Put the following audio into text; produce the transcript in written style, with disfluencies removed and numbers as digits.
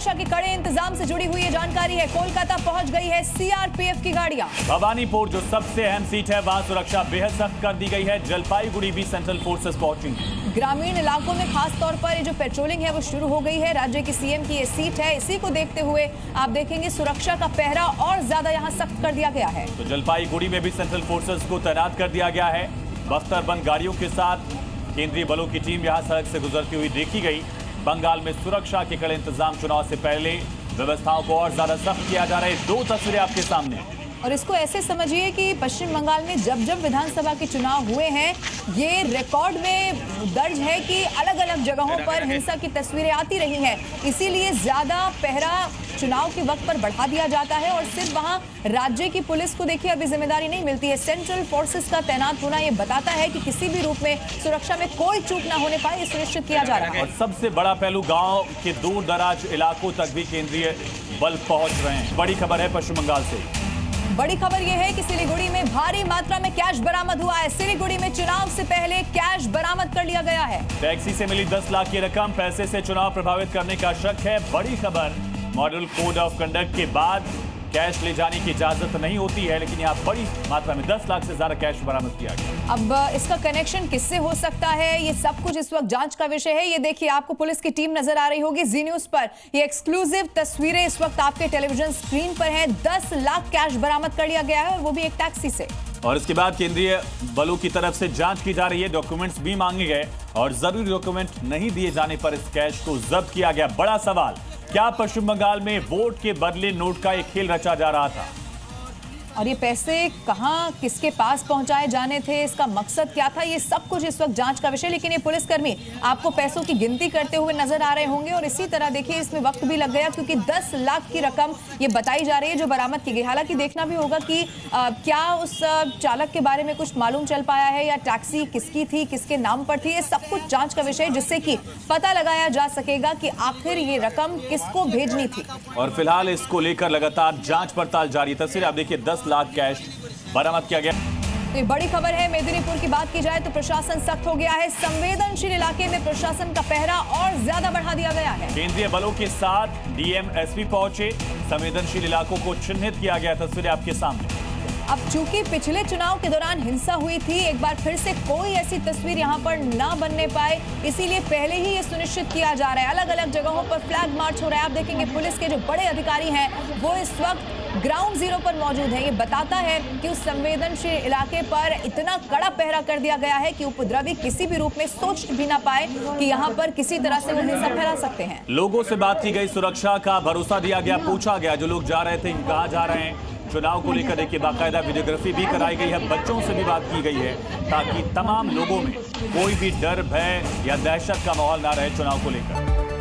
सुरक्षा के कड़े इंतजाम से जुड़ी हुई ये जानकारी है। कोलकाता पहुंच गई है सीआरपीएफ की गाड़ियां। भवानीपुर जो सबसे अहम सीट है, वहां सुरक्षा बेहद सख्त कर दी गई है। जलपाईगुड़ी भी सेंट्रल फोर्सेस पहुंची। ग्रामीण इलाकों में खास तौर पर ये जो पेट्रोलिंग है वो शुरू हो गई है। राज्य की सीएम की ये सीट है, इसी को देखते हुए आप देखेंगे सुरक्षा का पहरा और ज्यादा यहाँ सख्त कर दिया गया है। तो जलपाईगुड़ी में भी सेंट्रल फोर्सेस को तैनात कर दिया गया है। बस्तर बंद गाड़ियों के साथ केंद्रीय बलों की टीम यहां सड़क से गुजरती हुई देखी गई। बंगाल में सुरक्षा के कड़े इंतजाम, चुनाव से पहले व्यवस्थाओं को और ज्यादा सख्त किया जा रहा है। दो तस्वीरें आपके सामने। और इसको ऐसे समझिए कि पश्चिम बंगाल में जब जब विधानसभा के चुनाव हुए हैं, ये रिकॉर्ड में दर्ज है कि अलग अलग जगहों पर हिंसा की तस्वीरें आती रही हैं। इसीलिए ज्यादा पहरा चुनाव के वक्त पर बढ़ा दिया जाता है और सिर्फ वहां राज्य की पुलिस को देखिए अभी जिम्मेदारी नहीं मिलती है। सेंट्रल फोर्सेस का तैनात होना ये बताता है कि किसी भी रूप में सुरक्षा में कोई चूक ना होने पाए, ये सुनिश्चित किया जा रहा है। और सबसे बड़ा पहलू, गांव के दूर दराज इलाकों तक भी केंद्रीय बल पहुंच रहे हैं। बड़ी खबर है पश्चिम बंगाल से। बड़ी खबर यह है कि सिलीगुड़ी में भारी मात्रा में कैश बरामद हुआ है। सिलीगुड़ी में चुनाव से पहले कैश बरामद कर लिया गया है। टैक्सी से मिली 10 लाख की रकम, पैसे से चुनाव प्रभावित करने का शक है। बड़ी खबर, मॉडल कोड ऑफ कंडक्ट के बाद कैश ले जाने की इजाजत नहीं होती है, लेकिन यहाँ बड़ी मात्रा में 10 लाख से ज्यादा कैश बरामद किया गया। अब इसका कनेक्शन किससे हो सकता है, ये सब कुछ इस वक्त जांच का विषय है। ये देखिए आपको पुलिस की टीम नजर आ रही होगी जी न्यूज पर। ये एक्सक्लूसिव तस्वीरें इस वक्त आपके टेलीविजन स्क्रीन पर हैं। 10 लाख कैश बरामद कर लिया गया है और वो भी एक टैक्सी से। और इसके बाद केंद्रीय बलों की तरफ से जांच की जा रही है। डॉक्यूमेंट्स भी मांगे गए और जरूरी डॉक्यूमेंट नहीं दिए जाने पर इस कैश को जब्त किया गया। बड़ा सवाल, क्या पश्चिम बंगाल में वोट के बदले नोट का एक खेल रचा जा रहा था? और ये पैसे कहां किसके पास पहुंचाए जाने थे, इसका मकसद क्या था, ये सब कुछ इस वक्त जांच का विषय। लेकिन ये पुलिसकर्मी आपको पैसों की गिनती करते हुए नजर आ रहे होंगे और इसी तरह देखिए इसमें वक्त भी लग गया क्योंकि 10 लाख की रकम ये बताई जा रही है जो बरामद की गई। हालांकि देखना भी होगा कि क्या उस चालक के बारे में कुछ मालूम चल पाया है या टैक्सी किसकी थी, किसके नाम पर थी। ये सब कुछ जांच का विषय जिससे कि पता लगाया जा सकेगा कि आखिर ये रकम किसको भेजनी थी। और फिलहाल इसको लेकर लगातार जांच पड़ताल जारी है। तस्वीर आप देखिए, 10 लाख कैश बरामद किया गया। तो बड़ी खबर है, मेदिनीपुर की बात की जाए तो प्रशासन सख्त हो गया है। संवेदनशील इलाके में प्रशासन का पहरा और ज्यादा बढ़ा दिया गया है। केंद्रीय बलों के साथ डीएम एसपी पहुंचे, संवेदनशील इलाकों को चिन्हित किया गया। तस्वीरें आपके सामने। अब चूंकि पिछले चुनाव के दौरान हिंसा हुई थी, एक बार फिर से कोई ऐसी तस्वीर यहां पर ना बनने पाए, इसीलिए पहले ही ये सुनिश्चित किया जा रहा है। अलग अलग जगहों पर फ्लैग मार्च हो रहा है। आप देखेंगे पुलिस के जो बड़े अधिकारी हैं वो इस वक्त ग्राउंड जीरो पर मौजूद है। ये बताता है कि उस संवेदनशील इलाके पर इतना कड़ा पहरा कर दिया गया है कि उपद्रवी किसी भी रूप में सोच भी ना पाए कि यहाँ पर किसी तरह से वो हिंसा फैला सकते हैं। लोगों से बात की गई, सुरक्षा का भरोसा दिया गया, पूछा गया जो लोग जा रहे थे कहाँ जा रहे हैं। चुनाव को लेकर देखिए बाकायदा वीडियोग्राफी भी कराई गई है, बच्चों से भी बात की गई है ताकि तमाम लोगों में कोई भी डर, भय या दहशत का माहौल ना रहे चुनाव को लेकर।